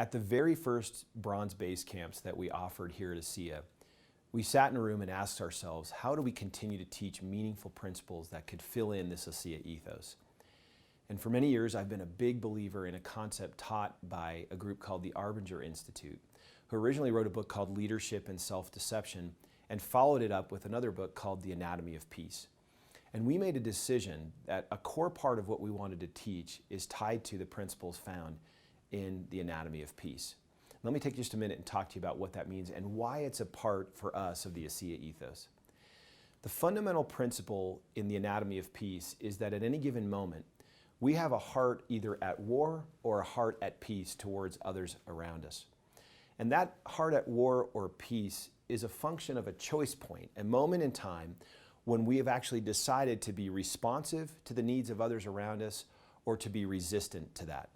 At the very first bronze base camps that we offered here at ASEA, we sat in a room and asked ourselves, how do we continue to teach meaningful principles that could fill in this ASEA ethos? And for many years, I've been a big believer in a concept taught by a group called the Arbinger Institute, who originally wrote a book called Leadership and Self-Deception and followed it up with another book called The Anatomy of Peace. And we made a decision that a core part of what we wanted to teach is tied to the principles found in the Anatomy of Peace. Let me take just a minute and talk to you about what that means and why it's a part for us of the ASEA ethos. The fundamental principle in the Anatomy of Peace is that at any given moment, we have a heart either at war or a heart at peace towards others around us. And that heart at war or peace is a function of a choice point, a moment in time when we have actually decided to be responsive to the needs of others around us or to be resistant to that.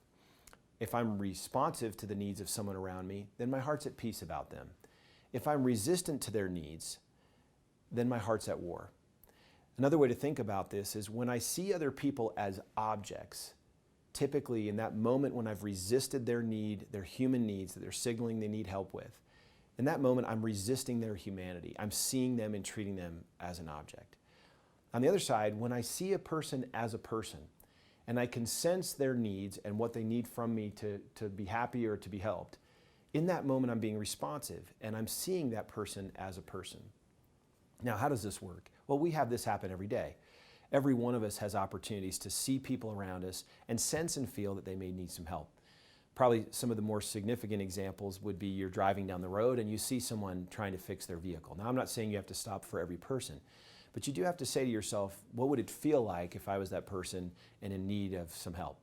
If I'm responsive to the needs of someone around me, then my heart's at peace about them. If I'm resistant to their needs, then my heart's at war. Another way to think about this is when I see other people as objects, typically in that moment when I've resisted their need, their human needs that they're signaling they need help with, in that moment I'm resisting their humanity. I'm seeing them and treating them as an object. On the other side, when I see a person as a person, and I can sense their needs and what they need from me to be happy or to be helped, in that moment I'm being responsive and I'm seeing that person as a person. Now, how does this work? Well, we have this happen every day. Every one of us has opportunities to see people around us and sense and feel that they may need some help. Probably some of the more significant examples would be you're driving down the road and you see someone trying to fix their vehicle. Now, I'm not saying you have to stop for every person, but you do have to say to yourself, what would it feel like if I was that person and in need of some help?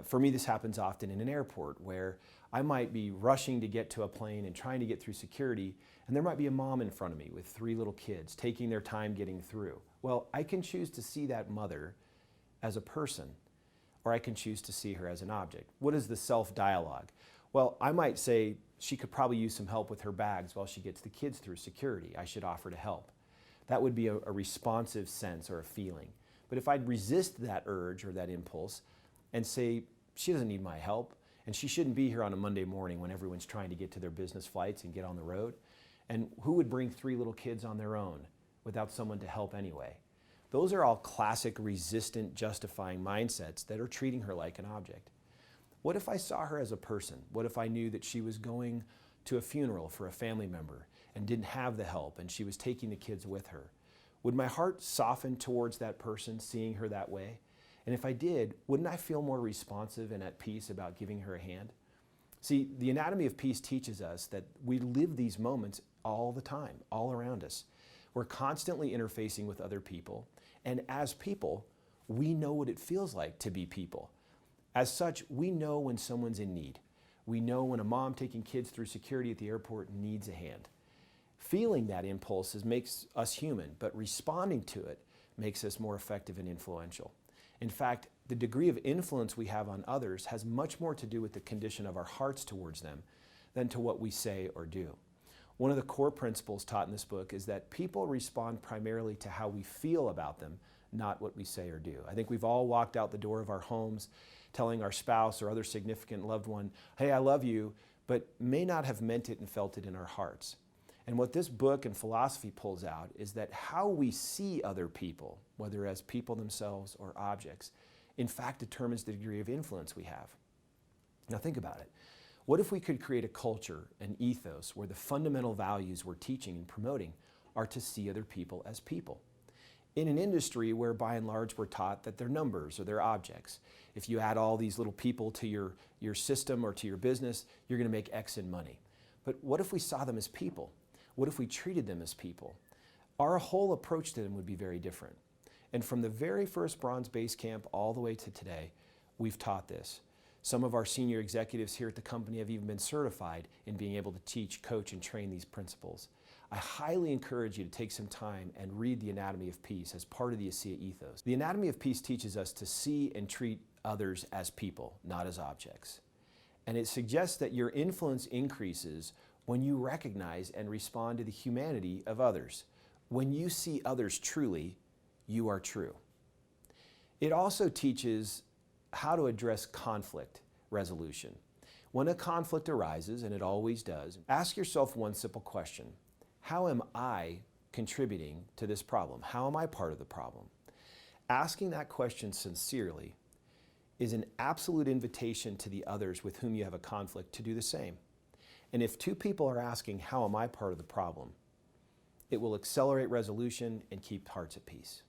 For me, this happens often in an airport where I might be rushing to get to a plane and trying to get through security, and there might be a mom in front of me with 3 little kids taking their time getting through. Well, I can choose to see that mother as a person, or I can choose to see her as an object. What is the self-dialogue? Well, I might say she could probably use some help with her bags while she gets the kids through security. I should offer to help. That would be a responsive sense or a feeling. But if I'd resist that urge or that impulse and say, she doesn't need my help, and she shouldn't be here on a Monday morning when everyone's trying to get to their business flights and get on the road, and who would bring 3 little kids on their own without someone to help anyway? Those are all classic resistant, justifying mindsets that are treating her like an object. What if I saw her as a person? What if I knew that she was going to a funeral for a family member and didn't have the help and she was taking the kids with her? Would my heart soften towards that person, seeing her that way? And if I did, wouldn't I feel more responsive and at peace about giving her a hand? See, the Anatomy of Peace teaches us that we live these moments all the time, all around us. We're constantly interfacing with other people, and as people, we know what it feels like to be people. As such, we know when someone's in need. We know when a mom taking kids through security at the airport needs a hand. Feeling that impulse makes us human, but responding to it makes us more effective and influential. In fact, the degree of influence we have on others has much more to do with the condition of our hearts towards them than to what we say or do. One of the core principles taught in this book is that people respond primarily to how we feel about them, not what we say or do. I think we've all walked out the door of our homes telling our spouse or other significant loved one, hey, I love you, but may not have meant it and felt it in our hearts. And what this book and philosophy pulls out is that how we see other people, whether as people themselves or objects, in fact determines the degree of influence we have. Now think about it. What if we could create a culture, an ethos, where the fundamental values we're teaching and promoting are to see other people as people? In an industry where by and large we're taught that they're numbers or they're objects. If you add all these little people to your system or to your business, you're going to make X in money. But what if we saw them as people? What if we treated them as people? Our whole approach to them would be very different. And from the very first bronze base camp all the way to today, we've taught this. Some of our senior executives here at the company have even been certified in being able to teach, coach, and train these principles. I highly encourage you to take some time and read The Anatomy of Peace as part of the ASEA ethos. The Anatomy of Peace teaches us to see and treat others as people, not as objects. And it suggests that your influence increases when you recognize and respond to the humanity of others. When you see others truly, you are true. It also teaches how to address conflict resolution. When a conflict arises, and it always does, ask yourself one simple question. How am I contributing to this problem? How am I part of the problem? Asking that question sincerely is an absolute invitation to the others with whom you have a conflict to do the same. And if two people are asking, how am I part of the problem? It will accelerate resolution and keep hearts at peace.